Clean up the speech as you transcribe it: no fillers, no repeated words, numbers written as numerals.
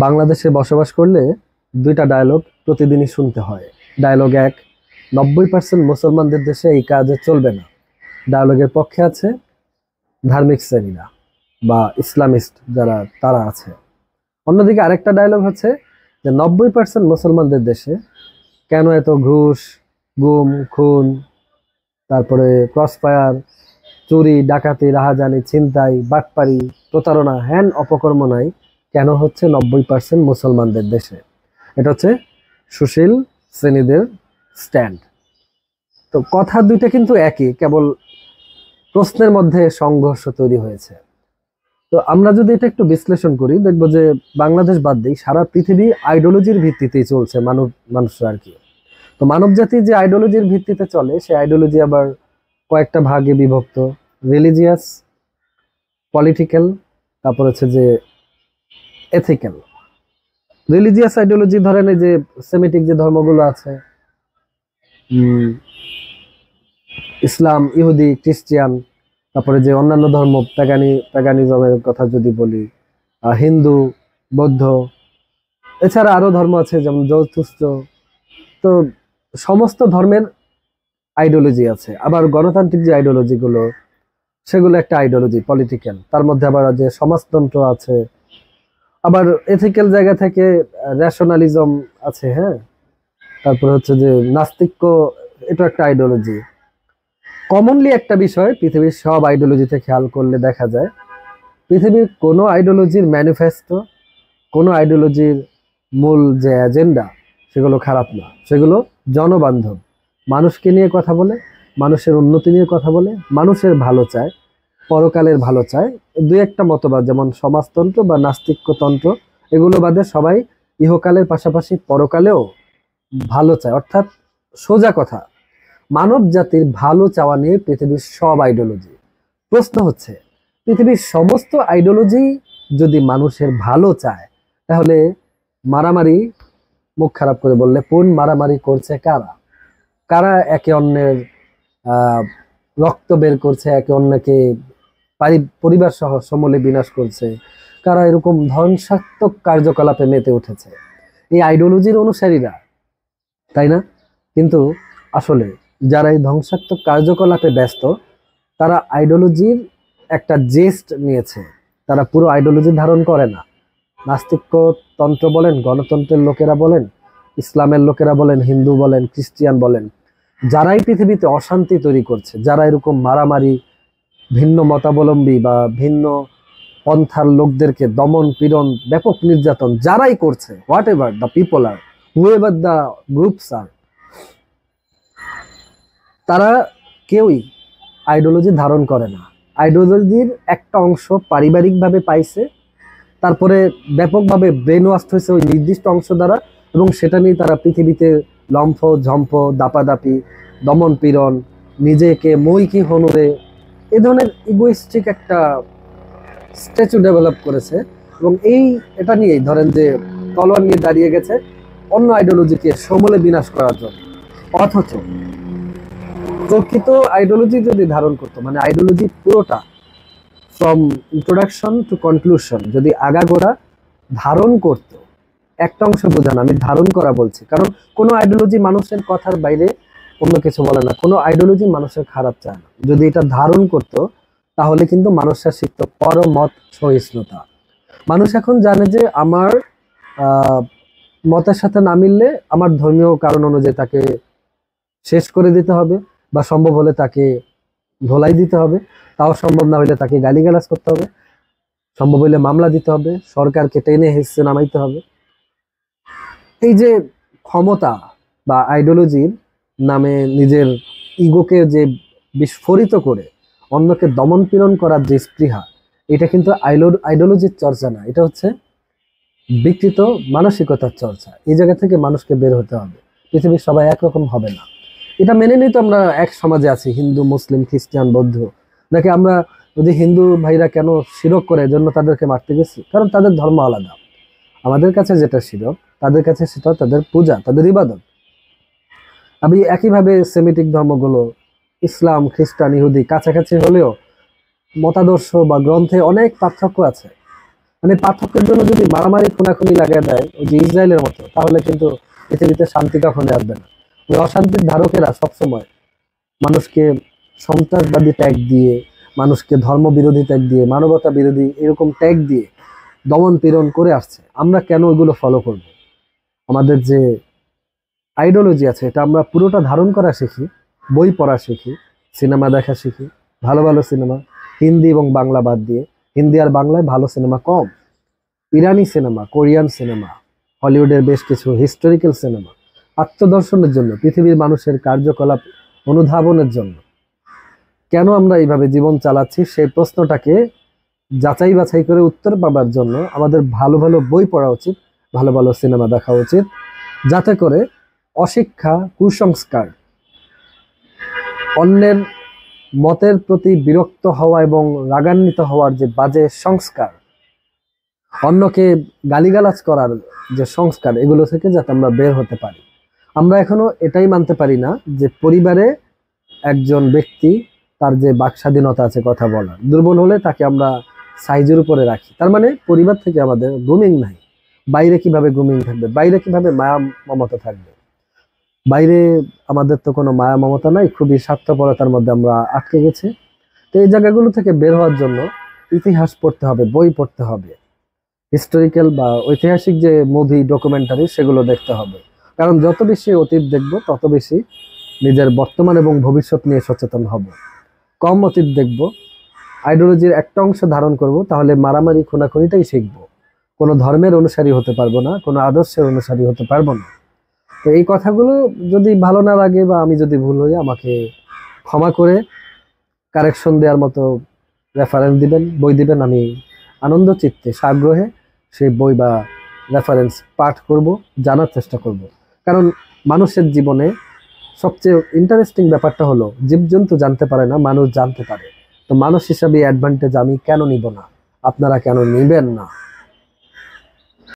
বাংলাদেশে বসবাস করলে দুইটা ডায়লগ প্রতিদিনই শুনতে হয়। ডায়লগ এক, 90% মুসলমানদের দেশে এই কাজে চলবে না। ডায়লগের পক্ষে আছে ধার্মিক শ্রেণীরা বা ইসলামিস্ট যারা তারা আছে। অন্যদিকে আরেকটা ডায়লগ হচ্ছে যে 90% মুসলমানদের দেশে কেন এত ঘুষ, গুম, খুন, তারপরে ক্রসফায়ার, চুরি, ডাকাতি, রাহাজানি, ছিনতাই, বাটপারি, প্রতারণা, হ্যান অপকর্ম নাই কেন হচ্ছে 90% মুসলমানদের দেশে। এটা হচ্ছে সুশীল শ্রেণীদের স্ট্যান্ড। তো কথা দুইটা কিন্তু একই, কেবল প্রশ্নের মধ্যে সংঘর্ষ তৈরি হয়েছে। তো আমরা যদি এটা একটু বিশ্লেষণ করি, দেখবো যে বাংলাদেশ বাদ দিই, সারা পৃথিবী আইডিওলজির ভিত্তিতেই চলছে। মানুষরা আর কি। তো মানব জাতি যে আইডিওলজির ভিত্তিতে চলে, সেই আইডিওলজি আবার কয়েকটা ভাগে বিভক্ত: রিলিজিয়াস, পলিটিক্যাল, তারপর হচ্ছে যে এথিক্যাল। রিলিজিয়াস আইডিওলজি ধরেন এই যে সেমিটিক যে ধর্মগুলো আছে, ইসলাম, ইহুদি, খ্রিস্টিয়ান, তারপরে যে অন্যান্য ধর্ম, প্যাগানিজমের কথা যদি বলি, হিন্দু, বৌদ্ধ, এছাড়া আরো ধর্ম আছে যেমন জরথুস্ত্র। তো সমস্ত ধর্মের আইডিওলজি আছে। আবার গণতান্ত্রিক যে আইডিওলজি গুলো, সেগুলো একটা আইডিওলজি, পলিটিক্যাল। তার মধ্যে আবার যে সমাজতন্ত্র আছে। আবার এথিক্যাল জায়গা থেকে রেশনালিজম আছে, হ্যাঁ। তারপরে হচ্ছে যে নাস্তিক্য, এটা একটা আইডিওলজি। কমনলি একটা বিষয় পৃথিবীর সব আইডিওলজিতে খেয়াল করলে দেখা যায়, পৃথিবীর কোনো আইডিওলজির ম্যানিফেস্টো, কোনো আইডিওলজির মূল যে এজেন্ডা, সেগুলো খারাপ না। সেগুলো জনবান্ধব, মানুষকে নিয়ে কথা বলে, মানুষের উন্নতি নিয়ে কথা বলে, মানুষের ভালো চায়, পরকালের ভালো চায়। দুই একটা মতবাদ যেমন সমাজতন্ত্র বা নাস্তিক্যতন্ত্র, এগুলো বাদে সবাই ইহকালের পাশাপাশি পরকালেও ভালো চায়। অর্থাৎ সোজা কথা, মানব জাতির ভালো চাওয়া নিয়ে পৃথিবীর সব আইডিওলজি। প্রশ্ন হচ্ছে, পৃথিবীর সমস্ত আইডিওলজি যদি মানুষের ভালো চায়, তাহলে মারামারি, মুখ খারাপ করে বললে, কোন মারামারি করছে কারা? কারা একে অন্যের আহ রক্ত বের করছে, একে অন্যকে পরিবার সহ সমূলে বিনাশ করছে? কারা এরকম ধ্বংসাত্মক কার্যকলাপে মেতে উঠেছে? এই আইডিওলজির অনুসারীরা, তাই না? কিন্তু আসলে যারা এই ধ্বংসাত্মক কার্যকলাপে ব্যস্ত, তারা আইডিওলজির একটা জেস্ট নিয়েছে, তারা পুরো আইডিওলজি ধারণ করে না। নাস্তিক্য তন্ত্র বলেন, গণতন্ত্রের লোকেরা বলেন, ইসলামের লোকেরা বলেন, হিন্দু বলেন, খ্রিস্টিয়ান বলেন, যারাই পৃথিবীতে অশান্তি তৈরি করছে, যারা এরকম মারামারি, ভিন্ন মতাবলম্বী বা ভিন্ন পন্থার লোকদেরকে দমন পীড়ন, ব্যাপক নির্যাতন যারাই করছে, whatever the people are, whoever the groups are, তারা কেউই আইডিওলজি ধারণ করে না। আইডিওলজির একটা অংশ পারিবারিকভাবে পাইছে, তারপরে ব্যাপকভাবে ব্রেন ওয়াশ হয়েছে ওই নির্দিষ্ট অংশ দ্বারা, এবং সেটা নিয়ে তারা পৃথিবীতে লম্ফ ঝম্প, দাপাদাপি, দমন পীড়ন, নিজেকে মই কি হনরে, এ ধরনের ইগোইস্টিক একটা স্ট্যাচু ডেভেলপ করেছে। এবং এটা নিয়েই ধরেন যে তলোয়ার নিয়ে দাঁড়িয়ে গেছে অন্য আইডিওলজিকে সমূলে বিনাশ করার জন্য। অথচ প্রকৃত আইডিওলজি যদি ধারণ করতো, মানে আইডিওলজি পুরোটা ফ্রম ইন্ট্রোডাকশন টু কনক্লুশন যদি আগাগোড়া ধারণ করত, একটা অংশ বোঝান, আমি ধারণ করা বলছি, কারণ কোনো আইডিওলজি মানুষের কথার বাইরে অন্য কিছু বলে না। কোনো আইডিওলজি মানুষের খারাপ চায় না। যদি এটা ধারণ করত, তাহলে কিন্তু মানুষের শিখত পরমত সহিষ্ণুতা। মানুষ এখন জানে যে আমার মতের সাথে না মিললে আমার ধর্মীয় কারণ অনুযায়ী তাকে শেষ করে দিতে হবে, বা সম্ভব হলে তাকে ধোলাই দিতে হবে। তাও সম্ভব না হলে তাকে গালিগালাজ করতে হবে, সম্ভব হলে মামলা দিতে হবে, সরকারকে টেনে হেসে নামাইতে হবে। এই যে ক্ষমতা বা আইডিওলজির নামে নিজের ইগোকে যে বিস্ফোরিত করে অন্যকে দমন পীড়ন করার যে স্পৃহা, এটা কিন্তু আইডিওলজির চর্চা না, এটা হচ্ছে বিকৃত মানসিকতার চর্চা। এই জায়গা থেকে মানুষকে বের হতে হবে। পৃথিবীর সবাই একরকম হবে না, এটা মেনে নিই। তো আমরা এক সমাজে আছি, হিন্দু, মুসলিম, খ্রিস্টান, বৌদ্ধ। দেখে আমরা যদি হিন্দু ভাইরা কেন শিরক করে, জন্য তাদেরকে মারতে গেছি? কারণ তাদের ধর্ম আলাদা। আমাদের কাছে যেটা শিরক, তাদের কাছে সেটা তাদের পূজা, তাদের ইবাদত। আমি একইভাবে সেমিটিক ধর্মগুলো, ইসলাম, খ্রিস্টান, ইহুদি, কাছাকাছি হলেও মতাদর্শ বা গ্রন্থে অনেক পার্থক্য আছে। মানে পার্থক্যের জন্য যদি মারামারি খুনাখুনি লাগিয়ে দেয় ওই যে ইসরায়েলের মতো, তাহলে কিন্তু পৃথিবীতে শান্তি কখনো আসবে না। ওই অশান্তির ধারকেরা সবসময় মানুষকে সন্ত্রাসবাদী ট্যাগ দিয়ে, মানুষকে ধর্ম বিরোধী ট্যাগ দিয়ে, মানবতা বিরোধী এরকম ট্যাগ দিয়ে দমন পীড়ন করে আসছে। আমরা কেন ওইগুলো ফলো করব? আমাদের যে আইডিওলজি আছে এটা আমরা পুরোটা ধারণ করা শিখি, বই পড়া শিখি, সিনেমা দেখা শিখি, ভালো ভালো সিনেমা, হিন্দি এবং বাংলা বাদ দিয়ে। হিন্দি আর বাংলায় ভালো সিনেমা কম। ইরানি সিনেমা, কোরিয়ান সিনেমা, হলিউডের বেশ কিছু হিস্টোরিক্যাল সিনেমা, আত্মদর্শনের জন্য, পৃথিবীর মানুষের কার্যকলাপ অনুধাবনের জন্য। কেন আমরা এইভাবে জীবন চালাচ্ছি সেই প্রশ্নটাকে যাচাই বাছাই করে উত্তর পাবার জন্য আমাদের ভালো ভালো বই পড়া উচিত, ভালো ভালো সিনেমা দেখা উচিত, যাতে করে অশিক্ষা, কুসংস্কার, অন্যের মতের প্রতি বিরক্ত হওয়া এবং রাগান্বিত হওয়ার যে বাজে সংস্কার, অন্যকে গালিগালাজ করার যে সংস্কার, এগুলো থেকে যাতে আমরা বের হতে পারি। আমরা এখনো এটাই মানতে পারি না যে পরিবারে একজন ব্যক্তি তার যে বাক স্বাধীনতা আছে কথা বলার, দুর্বল হলে তাকে আমরা সাইজের উপরে রাখি। তার মানে পরিবার থেকে আমাদের গ্রুমিং নাই। বাইরে কিভাবে গ্রুমিং থাকবে? বাইরে কিভাবে মায়া মমতা থাকবে? বাইরে আমাদের তো কোনো মায়া মমতা নাই, খুবই স্বার্থপরতার মধ্যে আমরা আটকে গেছি। তো এই জায়গাগুলো থেকে বের হওয়ার জন্য ইতিহাস পড়তে হবে, বই পড়তে হবে, হিস্টোরিক্যাল বা ঐতিহাসিক যে মুভি, ডকুমেন্টারি, সেগুলো দেখতে হবে। কারণ যত বেশি অতীত দেখব তত বেশি নিজের বর্তমান এবং ভবিষ্যৎ নিয়ে সচেতন হব। কম অতীত দেখব, আইডিওলজির একটা অংশ ধারণ করব, তাহলে মারামারি খুনাখুনিটাই শিখবো। কোনো ধর্মের অনুসারী হতে পারবো না, কোনো আদর্শের অনুসারী হতে পারবো না। তো এই কথাগুলো যদি ভালো না লাগে বা আমি যদি ভুল হই, আমাকে ক্ষমা করে কারেকশন দেওয়ার মতো রেফারেন্স দিবেন, বই দিবেন। আমি আনন্দ চিত্তে, সাগ্রহে সেই বই বা রেফারেন্স পাঠ করব, জানার চেষ্টা করব। কারণ মানুষের জীবনে সবচেয়ে ইন্টারেস্টিং ব্যাপারটা হলো জীবজন্তু জানতে পারে না, মানুষ জানতে পারে। তো মানুষ হিসাবে অ্যাডভান্টেজ আমি কেন নিব না? আপনারা কেন নিবেন না?